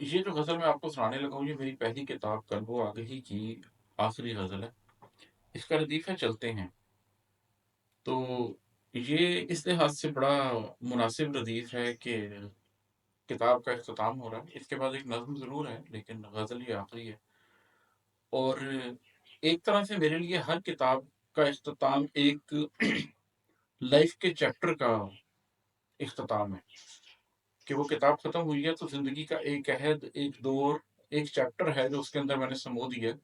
ये जो गज़ल मैं आपको सुनाने लगा हूँ, ये मेरी पहली किताब कल्बो आगही की आखिरी गज़ल है। इसका रदीफ़ है चलते हैं। तो ये इस लिहाज़ से बड़ा मुनासिब रदीफ़ है कि किताब का इख्तिताम हो रहा है। इसके बाद एक नज़्म ज़रूर है, लेकिन गज़ल ये आखिरी है। और एक तरह से मेरे लिए हर किताब का इख्तिताम एक लाइफ़ के चैप्टर का इख्तिताम है, कि वो किताब ख़त्म हुई है तो ज़िंदगी का एक अहद, एक दौर, एक चैप्टर है जो उसके अंदर मैंने समो दिया है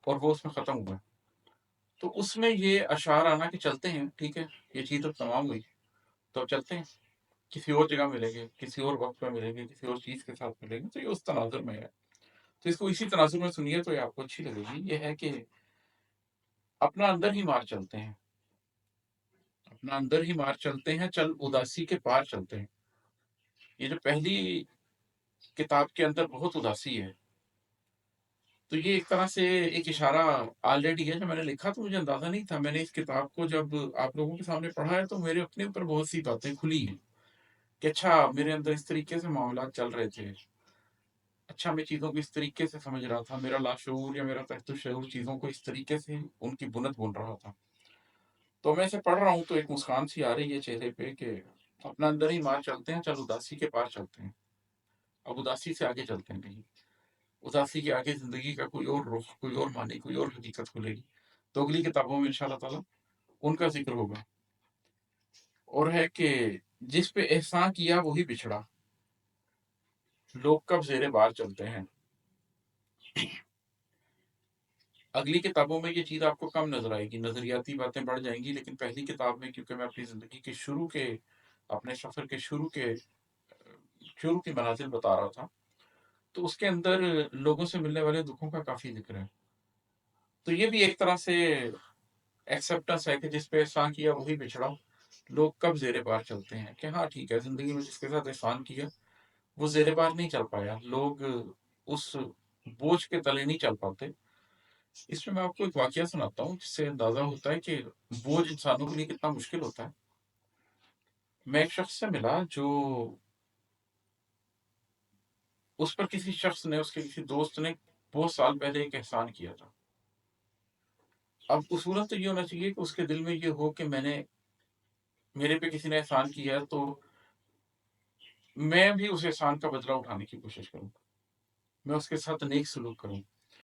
और वो उसमें ख़त्म हुआ है। तो उसमें ये अशार आना कि चलते हैं, ठीक है, ये चीज़ अब तमाम हुई, तो अब चलते हैं, किसी और जगह मिलेंगे, किसी और वक़्त पे मिलेंगे, किसी और चीज़ के साथ मिलेंगे, तो ये उस तनाज़ुर में है। तो इसको इसी तनाज़ुर में सुनिए तो ये आपको अच्छी लगेगी। ये है कि अपना अंदर ही मार चलते हैं, अपना अंदर ही मार चलते हैं, चल उदासी के पार चलते हैं। ये जो पहली किताब के अंदर बहुत उदासी है, तो ये एक तरह से एक इशारा ऑलरेडी है। जो मैंने लिखा तो मुझे अंदाज़ा नहीं था। मैंने इस किताब को जब आप लोगों के सामने पढ़ा है, तो मेरे अपने ऊपर बहुत सी बातें खुली हैं। कि अच्छा मेरे अंदर इस तरीके से मामलात चल रहे थे। अच्छा मैं चीज़ों को इस तरीके से समझ रहा था। मेरा लाशऊर या मेरा तहत-ओ-शऊर चीज़ों को इस तरीके से उनकी बुनत बुन रहा था। तो मैं इसे पढ़ रहा हूँ तो एक मुस्कान सी आ रही है चेहरे पे कि अपना अंदर ही मार चलते हैं, चल उदासी के पार चलते हैं। अब उदासी से आगे चलते हैं कहीं। उदासी के आगे ज़िंदगी का कोई और रुख, कोई और मानी, कोई और हकीकत खुलेगी। तो अगली किताबों में इंशाअल्लाह ताला उनका ज़िक्र होगा। और है कि जिस पे एहसान किया वही बिछड़ा, लोग कब ज़ेरे बार चलते हैं। अगली किताबों में ये चीज़ आपको कम नज़र आएगी, नज़रियाती बातें बढ़ जाएँगी, लेकिन पहली किताब में क्योंकि मैं अपनी ज़िंदगी के शुरू के अपने सफ़र के शुरू की मनाज़िल बता रहा था, तो उसके अंदर लोगों से मिलने वाले दुखों का काफ़ी ज़िक्र है। तो ये भी एक तरह से एक्सेप्टेंस है कि जिस पे एहसान किया वही बिछड़ा, लोग कब ज़ेरे पार चलते हैं, कि हाँ, ठीक है, ज़िंदगी में जिसके साथ एहसान किया, वो ज़ेरे पार नहीं चल पाया। लोग उस बोझ के तले नहीं चल पाते। इसमें मैं आपको एक वाकया सुनाता हूँ, जिससे अंदाज़ा होता है कि बोझ इंसानों के लिए कितना मुश्किल होता है। मैं एक शख्स से मिला जो उस पर किसी शख्स ने, उसके किसी दोस्त ने बहुत साल पहले एक एहसान किया था। अब उसूलन तो ये होना चाहिए कि उसके दिल में ये हो कि मेरे पे किसी ने एहसान किया है, तो मैं भी उस एहसान का बदला उठाने की कोशिश करूँ। मैं उसके साथ नेक सलूक करूँ।